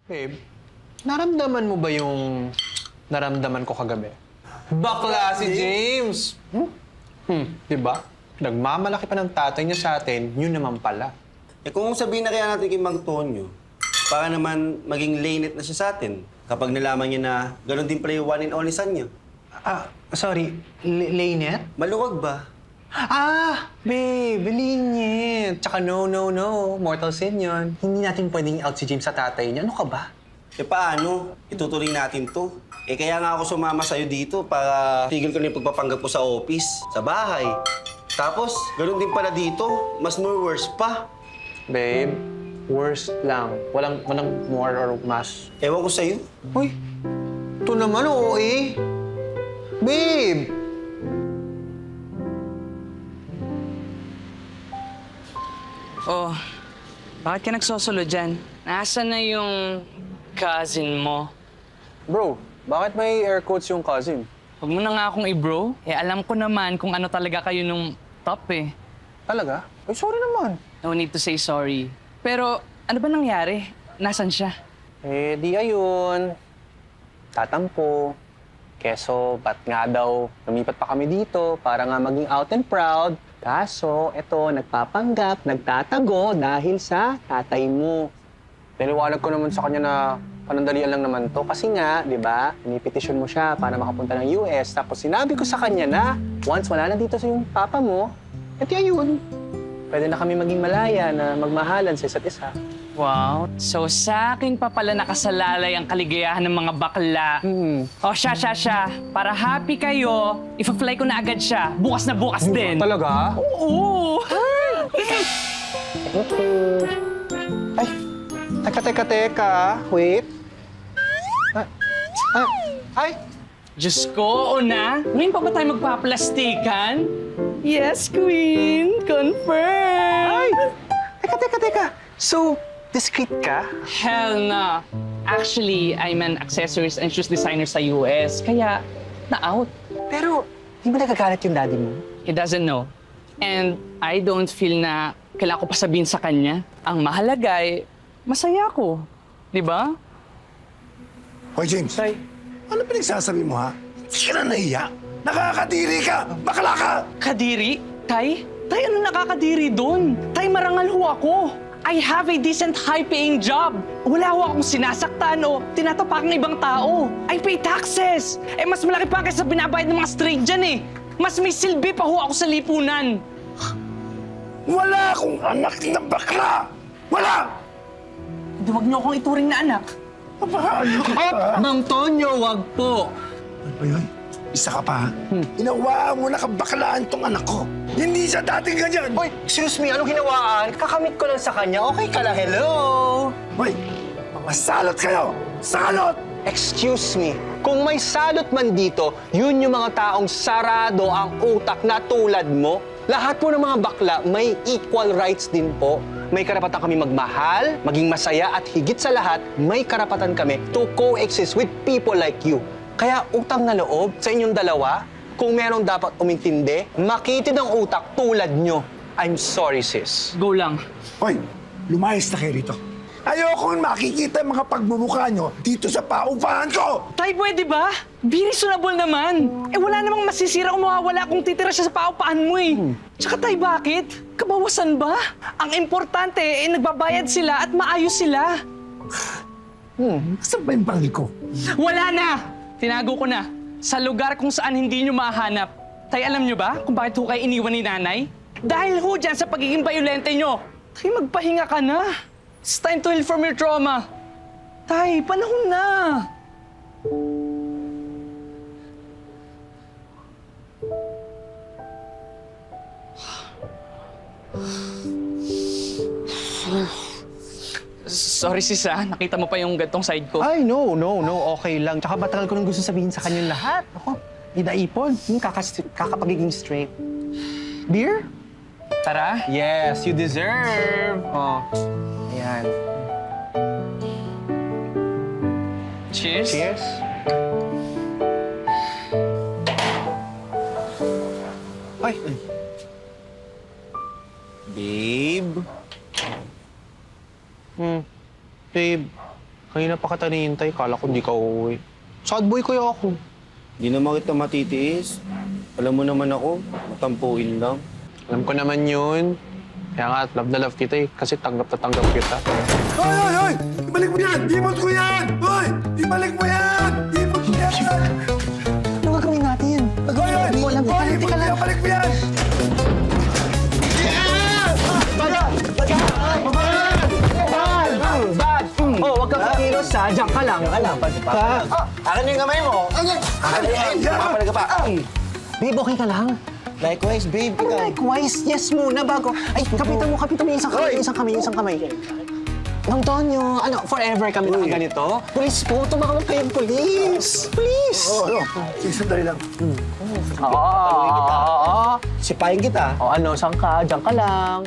Babe, naramdaman mo ba yung naramdaman ko kagabi? Bakla si James! Di ba? Nagmamalaki pa ng tatay niya sa atin, yun naman pala. Eh kung sabihin na kaya natin kay Mang Tonyo, para naman maging lanet na siya sa atin kapag nalaman niya na gano'n din pala yung one and only son niya. Sorry, Lainet? Maluwag ba? Babe, linyet. Tsaka no. Mortal sin yun. Hindi natin pwedeng out si James sa tatay niya. Ano ka ba? Eh paano? Itutuloy natin to. Eh kaya nga ako sumama sa'yo dito para tigil ko na yung pagpapanggap ko sa office, sa bahay. Tapos, gano'n din pala dito. Mas more worse pa. Babe, worst lang. Walang more or mas. Ewan ko sa'yo. Uy, ito naman oo eh. Babe! Oh, bakit ka nagsosolo dyan? Nasaan na yung cousin mo? Bro, bakit may air quotes yung cousin? Huwag mo na nga akong i-bro. Eh, alam ko naman kung ano talaga kayo nung top eh. Talaga? Ay, sorry naman. No need to say sorry. Pero, ano ba nangyari? Nasaan siya? Eh, di ayun. Tatampo. Keso, ba't nga daw lumipat pa kami dito para nga maging out and proud. Kaso, eto, nagpapanggap, nagtatago dahil sa tatay mo. Niliwanag ko naman sa kanya na panandalian lang naman to. Kasi nga, di ba, inipetisyon mo siya para makapunta ng US. Tapos sinabi ko sa kanya na once wala na dito sa yung papa mo, edi ayun. Pwede na kami maging malaya na magmahalan sa isa't isa. Wow. So, sa akin pa pala nakasalalay ang kaligayahan ng mga bakla. O, siya. Para happy kayo, ipa-fly ko na agad siya. Bukas na bukas din. Talaga? Oo! Ay, teka. Wait. Ay! Diyos ko, Ona. Ngayon pa ba tayo magpaplastikan? Yes, Queen. Confirm. Ay! Teka. So, discreet ka? Hell no. Actually, I'm an accessories and shoes designer sa US. Kaya, na-out. Pero, di ba nagagalit yung daddy mo? He doesn't know. And I don't feel na kailangan ko pa sabihin sa kanya. Ang mahalaga ay, masaya ako. Di ba? Hoy, James. Tay. Ano pinagsasabi mo, ha? Hindi ka na nahiya. Nakakadiri ka! Bakla ka! Kadiri? Tay? Tay, ano nakakadiri doon? Tay, marangal ho ako. I have a decent high-paying job. Wala ho akong sinasaktan o tinatapak ng ibang tao. I pay taxes. Eh, mas malaki pa kaysa binabayad ng mga straight dyan eh. Mas may silbi pa ho ako sa lipunan. Wala akong anak na bakla! Wala! Huwag niyo akong ituring na anak. Papaano ka? Mang Tonyo, wag po! Ano ba yun? Isa ka pa, ha? Inawaan mo na kabaklaan tong anak ko. Hindi siya dating ganyan! Hoy, excuse me, anong hinawaan? Kakamit ko lang sa kanya. Okay ka lang, hello? Hoy! Mga salot kayo! Salot! Excuse me, kung may salot man dito, yun yung mga taong sarado ang utak na tulad mo. Lahat po ng mga bakla may equal rights din po. May karapatan kami magmahal, maging masaya, at higit sa lahat, may karapatan kami to coexist with people like you. Kaya utang na loob sa inyong dalawa, kung merong dapat umintindi, makitid ang utak tulad nyo. I'm sorry, sis. Go lang. Hoy! Lumayas na kayo rito. Ayokong makikita ang mga pagmumukha nyo dito sa paupahan ko! Tay, pwede ba? Be reasonable naman. Eh, wala namang masisira o mawawala kung titira siya sa paupahan mo eh. Tsaka tay, bakit? Kabawasan ba? Ang importante, eh, nagbabayad sila at maayos sila. Saan ba yung pangil ko? Wala na! Tinago ko na. Sa lugar kung saan hindi nyo mahanap. Tay, alam nyo ba kung bakit ho kayo iniwan ni nanay? Dahil ho dyan sa pagiging bayolente nyo. Tay, magpahinga ka na. It's time to heal from your trauma. Tay, panahon na. Sorry sis nakita mo pa yung gantong side ko. Ay, no. Okay lang. Tsaka matagal ko nang gusto sabihin sa kanya lahat. Ako, idaipon. Kakapagiging straight. Beer? Tara. Yes, you deserve. Oh, ayan. Cheers. Cheers. Ay. Babe? Babe, Kanina pa kita nihintay, kala ko hindi ka uuwi. Sad boy kaya ako. Di naman kita matitiis. Alam mo naman ako, matampuin lang. Alam ko naman yun. Kaya nga, love na love kita eh. Kasi tanggap na tanggap kita. Hoy, hoy, hoy! Ibalik mo yan! Dimot ko yan! Hoy! Ibalik mo yan! Dimot ko yan! Ano gagawin natin? Hoy, hoy! Hoy, dimot ko yan! Balik mo yan! Oh, wag kang kakilos ha. Diyan ka lang. Akin yung kamay mo! Akin yan! Papalag ka pa! Babe, okay ka lang? Likewise, babe, ikaw. Likewise, yes muna bago. Ay, kapitan mo yung isang kamay. Long Tonyo, ano, forever kami na ganito? Please po, tumawag kayong police. Please. Sige, sandali lang. Oo. Sipahin kita. O ano, saan ka? Diyan ka lang.